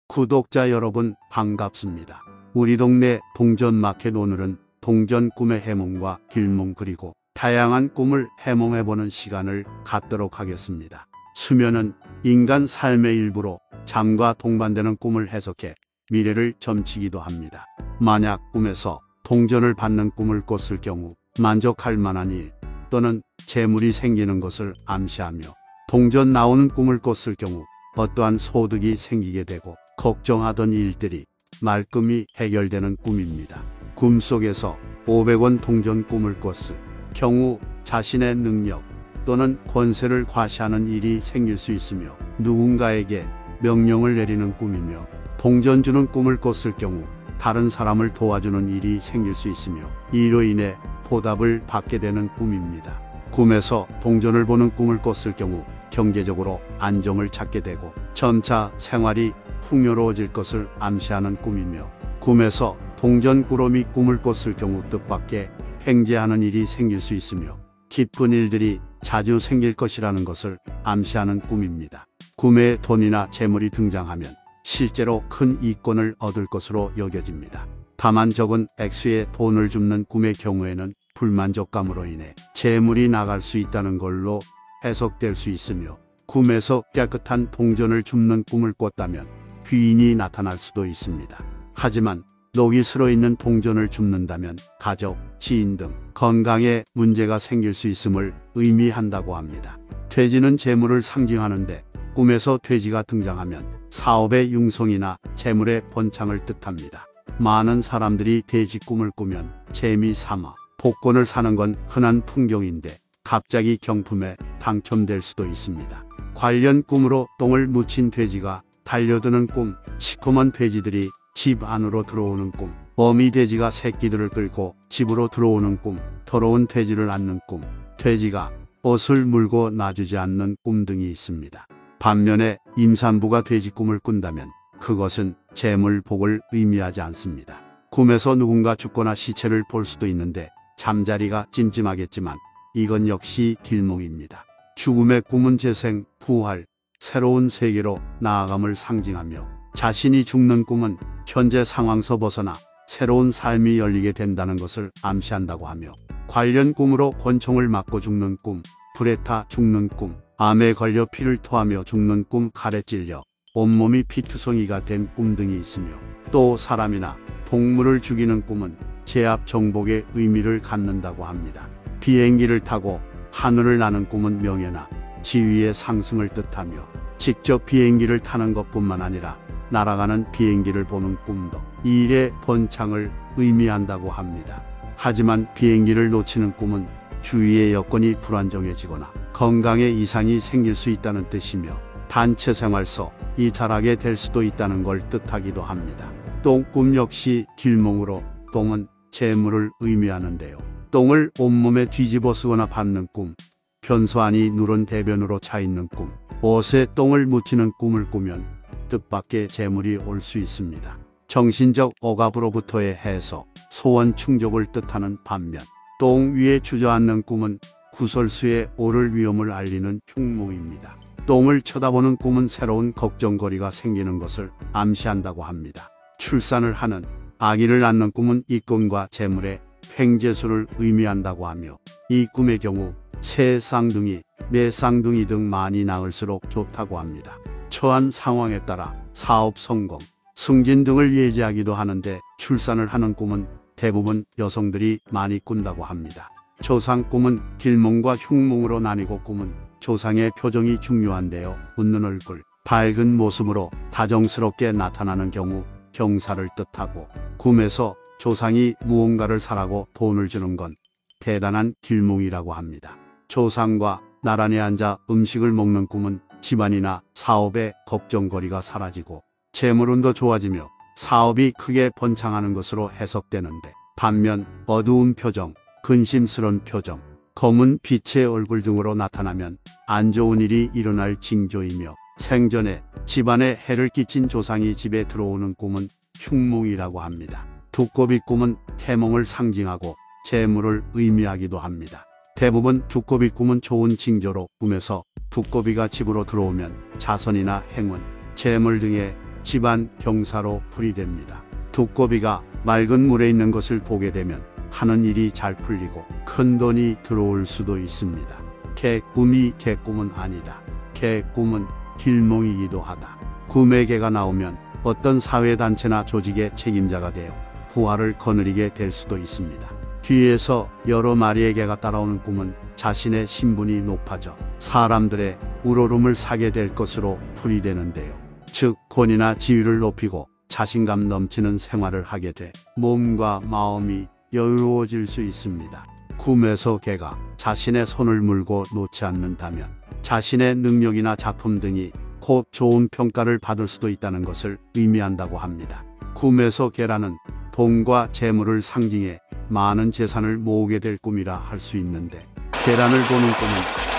구독자 여러분 반갑습니다. 우리 동네 동전마켓, 오늘은 동전 꿈의 해몽과 길몽, 그리고 다양한 꿈을 해몽해보는 시간을 갖도록 하겠습니다. 수면은 인간 삶의 일부로 잠과 동반되는 꿈을 해석해 미래를 점치기도 합니다. 만약 꿈에서 동전을 받는 꿈을 꿨을 경우 만족할 만한 일 또는 재물이 생기는 것을 암시하며, 동전 나오는 꿈을 꿨을 경우 어떠한 소득이 생기게 되고 걱정하던 일들이 말끔히 해결되는 꿈입니다. 꿈속에서 500원 동전 꿈을 꿨을 경우 자신의 능력 또는 권세를 과시하는 일이 생길 수 있으며, 누군가에게 명령을 내리는 꿈이며, 동전 주는 꿈을 꿨을 경우 다른 사람을 도와주는 일이 생길 수 있으며, 이로 인해 보답을 받게 되는 꿈입니다. 꿈에서 동전을 보는 꿈을 꿨을 경우 경제적으로 안정을 찾게 되고 점차 생활이 풍요로워질 것을 암시하는 꿈이며, 꿈에서 동전 꾸러미 꿈을 꿨을 경우 뜻밖의 횡재하는 일이 생길 수 있으며 기쁜 일들이 자주 생길 것이라는 것을 암시하는 꿈입니다. 꿈에 돈이나 재물이 등장하면 실제로 큰 이권을 얻을 것으로 여겨집니다. 다만 적은 액수의 돈을 줍는 꿈의 경우에는 불만족감으로 인해 재물이 나갈 수 있다는 걸로 해석될 수 있으며, 꿈에서 깨끗한 동전을 줍는 꿈을 꿨다면 귀인이 나타날 수도 있습니다. 하지만 녹이 슬어있는 동전을 줍는다면 가족, 지인 등 건강에 문제가 생길 수 있음을 의미한다고 합니다. 돼지는 재물을 상징하는데, 꿈에서 돼지가 등장하면 사업의 융성이나 재물의 번창을 뜻합니다. 많은 사람들이 돼지 꿈을 꾸면 재미삼아 복권을 사는 건 흔한 풍경인데, 갑자기 경품에 당첨될 수도 있습니다. 관련 꿈으로 똥을 묻힌 돼지가 달려드는 꿈, 시커먼 돼지들이 집 안으로 들어오는 꿈, 어미 돼지가 새끼들을 끌고 집으로 들어오는 꿈, 더러운 돼지를 안는 꿈, 돼지가 옷을 물고 놔주지 않는 꿈 등이 있습니다. 반면에 임산부가 돼지 꿈을 꾼다면 그것은 재물, 복을 의미하지 않습니다. 꿈에서 누군가 죽거나 시체를 볼 수도 있는데 잠자리가 찜찜하겠지만 이건 역시 길몽입니다. 죽음의 꿈은 재생, 부활, 새로운 세계로 나아감을 상징하며, 자신이 죽는 꿈은 현재 상황서 벗어나 새로운 삶이 열리게 된다는 것을 암시한다고 하며, 관련 꿈으로 권총을 맞고 죽는 꿈, 불에 타 죽는 꿈, 암에 걸려 피를 토하며 죽는 꿈, 칼에 찔려 온몸이 피투성이가 된 꿈 등이 있으며, 또 사람이나 동물을 죽이는 꿈은 제압, 정복의 의미를 갖는다고 합니다. 비행기를 타고 하늘을 나는 꿈은 명예나 지위의 상승을 뜻하며, 직접 비행기를 타는 것뿐만 아니라 날아가는 비행기를 보는 꿈도 일의 번창을 의미한다고 합니다. 하지만 비행기를 놓치는 꿈은 주위의 여건이 불안정해지거나 건강에 이상이 생길 수 있다는 뜻이며, 단체 생활서 이탈하게 될 수도 있다는 걸 뜻하기도 합니다. 똥꿈 역시 길몽으로, 똥은 재물을 의미하는데요. 똥을 온몸에 뒤집어 쓰거나 밟는 꿈, 변소안이 누런 대변으로 차 있는 꿈, 옷에 똥을 묻히는 꿈을 꾸면 뜻밖의 재물이 올 수 있습니다. 정신적 억압으로부터의 해소, 소원 충족을 뜻하는 반면, 똥 위에 주저앉는 꿈은 구설수에 오를 위험을 알리는 흉몽입니다. 똥을 쳐다보는 꿈은 새로운 걱정거리가 생기는 것을 암시한다고 합니다. 출산을 하는 아기를 낳는 꿈은 이권과 재물의 횡재수를 의미한다고 하며, 이 꿈의 경우 새 쌍둥이, 네 쌍둥이 등 많이 낳을수록 좋다고 합니다. 처한 상황에 따라 사업 성공, 승진 등을 예지하기도 하는데, 출산을 하는 꿈은 대부분 여성들이 많이 꾼다고 합니다. 조상 꿈은 길몽과 흉몽으로 나뉘고, 꿈은 조상의 표정이 중요한데요. 웃는 얼굴, 밝은 모습으로 다정스럽게 나타나는 경우 경사를 뜻하고, 꿈에서 조상이 무언가를 사라고 돈을 주는 건 대단한 길몽이라고 합니다. 조상과 나란히 앉아 음식을 먹는 꿈은 집안이나 사업의 걱정거리가 사라지고 재물운도 좋아지며 사업이 크게 번창하는 것으로 해석되는데, 반면 어두운 표정, 근심스런 표정, 검은 빛의 얼굴 등으로 나타나면 안 좋은 일이 일어날 징조이며, 생전에 집안에 해를 끼친 조상이 집에 들어오는 꿈은 흉몽이라고 합니다. 두꺼비 꿈은 해몽을 상징하고 재물을 의미하기도 합니다. 대부분 두꺼비 꿈은 좋은 징조로, 꿈에서 두꺼비가 집으로 들어오면 자선이나 행운, 재물 등의 집안 경사로 풀이됩니다. 두꺼비가 맑은 물에 있는 것을 보게 되면 하는 일이 잘 풀리고 큰 돈이 들어올 수도 있습니다. 개꿈이 개꿈은 아니다. 개꿈은 길몽이기도 하다. 꿈의 개가 나오면 어떤 사회단체나 조직의 책임자가 되어 부활을 거느리게 될 수도 있습니다. 뒤에서 여러 마리의 개가 따라오는 꿈은 자신의 신분이 높아져 사람들의 우러름을 사게 될 것으로 풀이되는데요. 즉 권위나 지위를 높이고 자신감 넘치는 생활을 하게 돼 몸과 마음이 여유로워질 수 있습니다. 꿈에서 개가 자신의 손을 물고 놓지 않는다면 자신의 능력이나 작품 등이 곧 좋은 평가를 받을 수도 있다는 것을 의미한다고 합니다. 꿈에서 개라는 돈과 재물을 상징해 많은 재산을 모으게 될 꿈이라 할 수 있는데, 계란을 보는 꿈은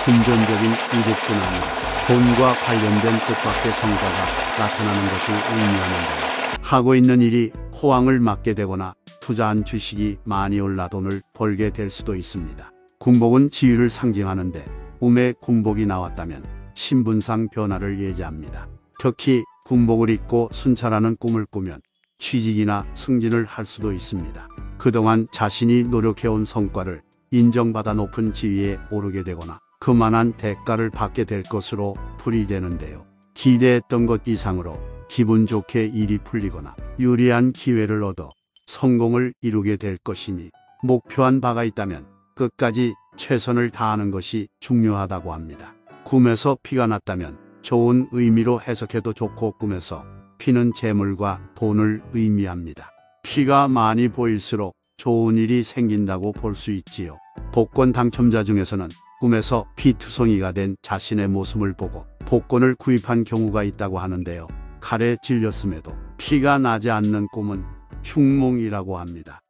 금전적인 이득뿐 아니라 돈과 관련된 뜻밖의 성과가 나타나는 것을 의미하는데요. 하고 있는 일이 호황을 맞게 되거나 투자한 주식이 많이 올라 돈을 벌게 될 수도 있습니다. 군복은 지위를 상징하는데 꿈에 군복이 나왔다면 신분상 변화를 예지합니다. 특히 군복을 입고 순찰하는 꿈을 꾸면 취직이나 승진을 할 수도 있습니다. 그동안 자신이 노력해온 성과를 인정받아 높은 지위에 오르게 되거나 그만한 대가를 받게 될 것으로 풀이되는데요. 기대했던 것 이상으로 기분 좋게 일이 풀리거나 유리한 기회를 얻어 성공을 이루게 될 것이니 목표한 바가 있다면 끝까지 최선을 다하는 것이 중요하다고 합니다. 꿈에서 피가 났다면 좋은 의미로 해석해도 좋고, 꿈에서 피는 재물과 돈을 의미합니다. 피가 많이 보일수록 좋은 일이 생긴다고 볼 수 있지요. 복권 당첨자 중에서는 꿈에서 피투성이가 된 자신의 모습을 보고 복권을 구입한 경우가 있다고 하는데요. 칼에 찔렸음에도 피가 나지 않는 꿈은 흉몽이라고 합니다.